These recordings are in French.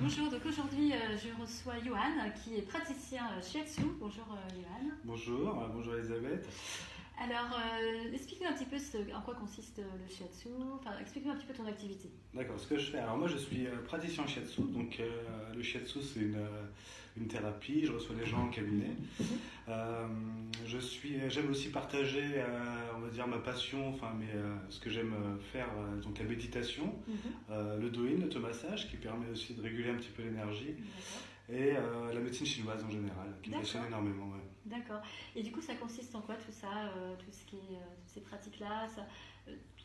Bonjour, donc aujourd'hui je reçois Johan qui est praticien shiatsu. Bonjour Johan. Bonjour Elisabeth. Alors explique-nous un petit peu en quoi consiste le shiatsu, explique-nous un petit peu ton activité. D'accord, ce que je fais, alors moi je suis praticien en shiatsu, donc le shiatsu c'est une thérapie, je reçois les gens en cabinet. J'aime aussi partager, on va dire, ma passion, ce que j'aime faire, donc la méditation, le doin, l'automassage qui permet aussi de réguler un petit peu l'énergie. Et la médecine chinoise en général, qui me passionne énormément. Ouais. D'accord. Et du coup, ça consiste en quoi tout ça, toutes ces pratiques-là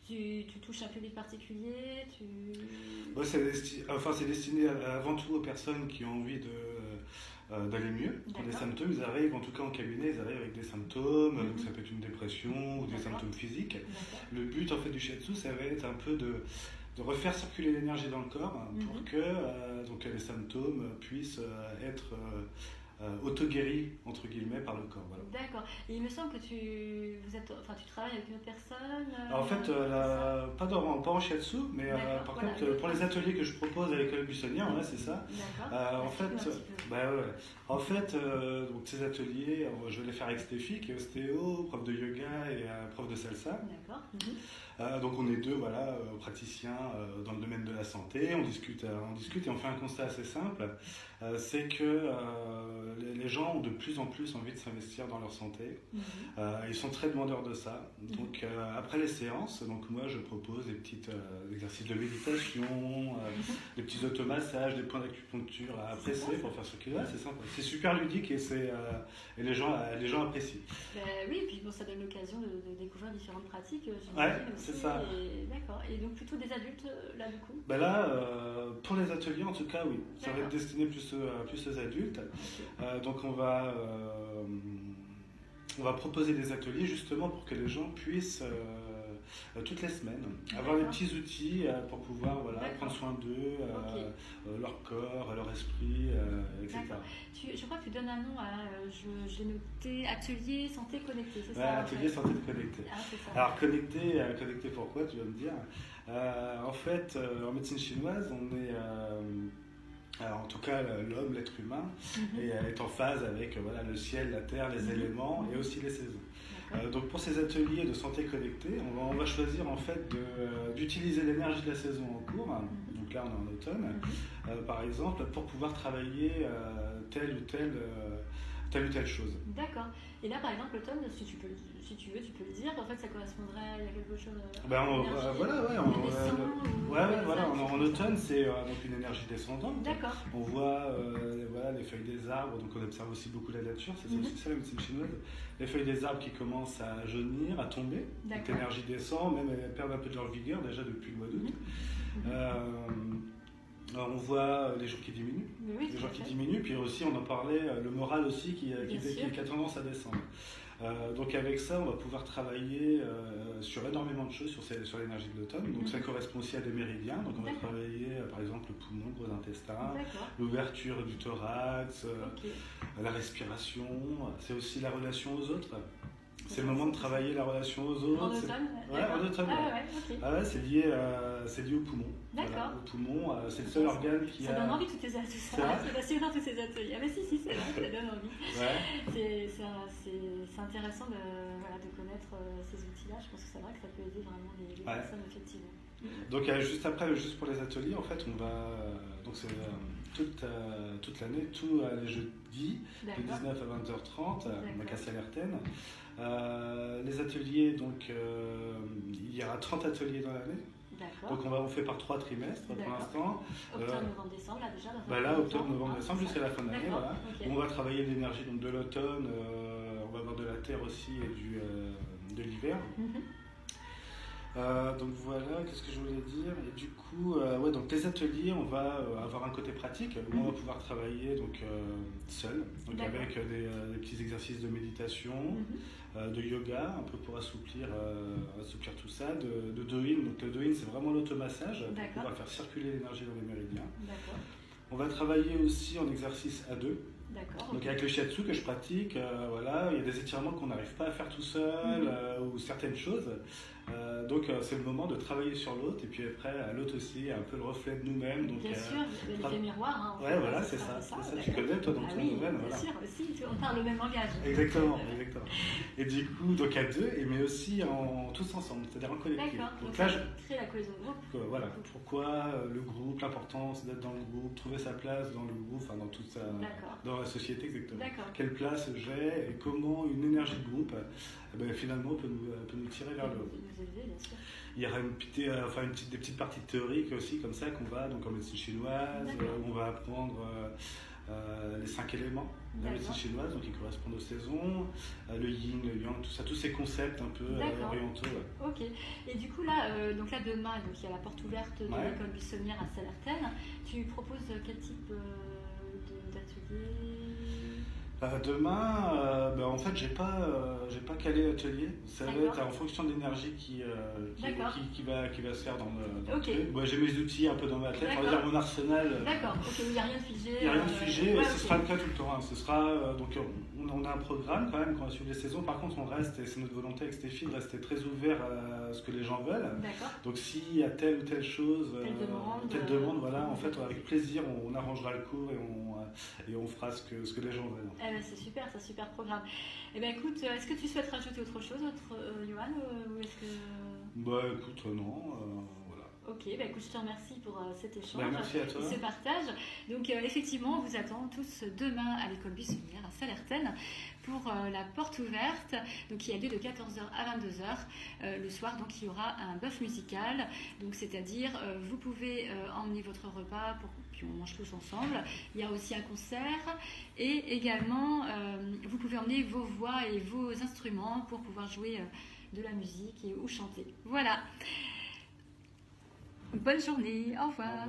tu touches un public particulier Bon, c'est destiné avant tout aux personnes qui ont envie d'aller mieux. Quand les symptômes, ils arrivent, en tout cas en cabinet, ils arrivent avec des symptômes, donc ça peut être une dépression ou des symptômes physiques. Le but en fait du shiatsu, ça va être un peu de refaire circuler l'énergie dans le corps pour que donc les symptômes puissent être auto-guéris entre guillemets par le corps. Voilà. D'accord. Et il me semble que tu travailles avec une autre personne. Alors, en fait, pas en shiatsu, mais par contre pour les ateliers que je propose avec le buissonnière, c'est ça. En fait, donc ces ateliers, je vais les faire avec Stéphie, qui est ostéo, prof de yoga et prof de salsa. D'accord. Donc on est deux praticiens dans le domaine de la santé, on discute et on fait un constat assez simple, c'est que les gens ont de plus en plus envie de s'investir dans leur santé, ils sont très demandeurs de ça, donc après les séances, donc moi je propose des petits exercices de méditation, des petits automassages, des points d'acupuncture à presser pour faire circuler, c'est sympa, c'est super ludique et les gens apprécient. Oui, et puis ça donne l'occasion de découvrir différentes pratiques. C'est ça. D'accord. Et donc plutôt des adultes là du coup pour les ateliers en tout cas, oui. Ça va être destiné plus aux adultes. Donc on va proposer des ateliers justement pour que les gens puissent toutes les semaines avoir des petits outils pour pouvoir prendre soin d'eux, leur corps, leur esprit, etc. Je crois que tu donnes un nom j'ai noté Atelier Santé Connectée, c'est ça? Atelier Santé Connectée. Alors connecté pourquoi, tu vas me dire. En fait, en médecine chinoise, on est... en tout cas, l'homme, l'être humain, est en phase avec le ciel, la terre, les éléments et aussi les saisons. Donc pour ces ateliers de santé connectée, on va choisir en fait d'utiliser l'énergie de la saison en cours. Donc là, on est en automne, par exemple, pour pouvoir travailler telle ou telle chose. D'accord. Et là, par exemple, l'automne, si tu veux, tu peux le dire. En fait, ça correspondrait à quelque chose. En automne, c'est donc une énergie descendante. D'accord. On voit les feuilles des arbres, donc on observe aussi beaucoup la nature. C'est aussi ça la médecine chinoise. Les feuilles des arbres qui commencent à jaunir, à tomber. Donc l'énergie descend, même elles perdent un peu de leur vigueur déjà depuis le mois d'août. On voit les jours qui diminuent, puis aussi on en parlait, le moral aussi qui a tendance à descendre. Donc avec ça, on va pouvoir travailler sur énormément de choses sur l'énergie de l'automne. Donc ça correspond aussi à des méridiens. Donc on va travailler par exemple le poumon, le gros intestin, l'ouverture du thorax, la respiration. C'est aussi la relation aux autres. C'est le moment de travailler la relation aux autres. En automne. En automne. C'est lié au poumon. D'accord. Le poumon, c'est le seul organe qui ça donne envie tout ça. C'est passionnant tous ces ateliers. Si, c'est vrai, ça donne envie. C'est intéressant de connaître ces outils-là. Je pense que c'est vrai que ça peut aider vraiment les personnes effectivement. Donc juste pour les ateliers, en fait, on va donc c'est toute l'année, tous les jeudis de 19 à 20h30 à Cassalertaine. Les ateliers, donc il y aura 30 ateliers dans l'année. Donc on fait par 3 trimestres pour l'instant. Octobre, novembre, décembre, là déjà. Octobre, novembre, décembre jusqu'à la fin de l'année. On va travailler l'énergie de l'automne, on va avoir de la terre aussi et de l'hiver. Donc voilà, qu'est-ce que je voulais dire. Et du coup, donc les ateliers, on va avoir un côté pratique où on va pouvoir travailler seul, avec des petits exercices de méditation, de yoga, un peu pour assouplir tout ça, de doin. Donc le doin, c'est vraiment l'automassage pour pouvoir faire circuler l'énergie dans les méridiens. On va travailler aussi en exercice à deux. Donc avec le shiatsu que je pratique, il y a des étirements qu'on n'arrive pas à faire tout seul ou certaines choses. Donc c'est le moment de travailler sur l'autre et puis après l'autre aussi est un peu le reflet de nous-mêmes. Donc, bien sûr, l'effet miroir. Ouais, voilà, c'est ça. Tu connais toi dans ton domaine. Bien sûr, aussi, on parle le même langage. Exactement. Et du coup, donc à deux, mais aussi tous ensemble, c'est-à-dire en collectif. D'accord, donc là, créer la cohésion de groupe. Voilà, pourquoi le groupe, l'importance d'être dans le groupe, trouver sa place dans le groupe, enfin dans toute sa, dans la société exactement. Quelle place j'ai et comment une énergie de groupe finalement peut nous tirer vers le haut. Il y aura des petites parties théoriques aussi comme ça qu'on va, donc en médecine chinoise, on va apprendre les 5 éléments de la médecine chinoise, donc qui correspondent aux saisons, le yin, le yang, tout ça, tous ces concepts un peu orientaux. Ouais. Ok. Et du coup là, demain, donc il y a la porte ouverte de l'école buissonnière à Sallertaine. Tu proposes quel type d'atelier? Demain, en fait, j'ai pas calé l'atelier. Ça va être en fonction de l'énergie qui va se faire dans le truc. J'ai mes outils un peu dans ma tête, on va dire mon arsenal. D'accord, il n'y a rien de figé. Il n'y a rien de figé, ce sera le cas tout le temps. Ce sera, donc, on a un programme quand même quand on suit les saisons. Par contre, on reste, et c'est notre volonté avec Stéphie, de rester très ouvert à ce que les gens veulent. Donc, s'il y a telle ou telle chose, telle demande, voilà, en fait, avec plaisir, on arrangera le cours et on fera ce que les gens veulent. C'est super, c'est un super programme. Eh bien, écoute, est-ce que tu souhaites rajouter autre chose, Johan, ou est-ce que... écoute, non, voilà. Ok, écoute, je te remercie pour cet échange merci à toi. Et ce partage. Donc, effectivement, on vous attend tous demain à l'école buissonnière à Sallertaine pour la porte ouverte, donc qui a lieu de 14h à 22h. Le soir, donc, il y aura un bœuf musical, donc c'est-à-dire vous pouvez emmener votre repas puis on mange tous ensemble. Il y a aussi un concert et également vous pouvez emmener vos voix et vos instruments pour pouvoir jouer de la musique ou chanter. Voilà. Bonne journée, au revoir.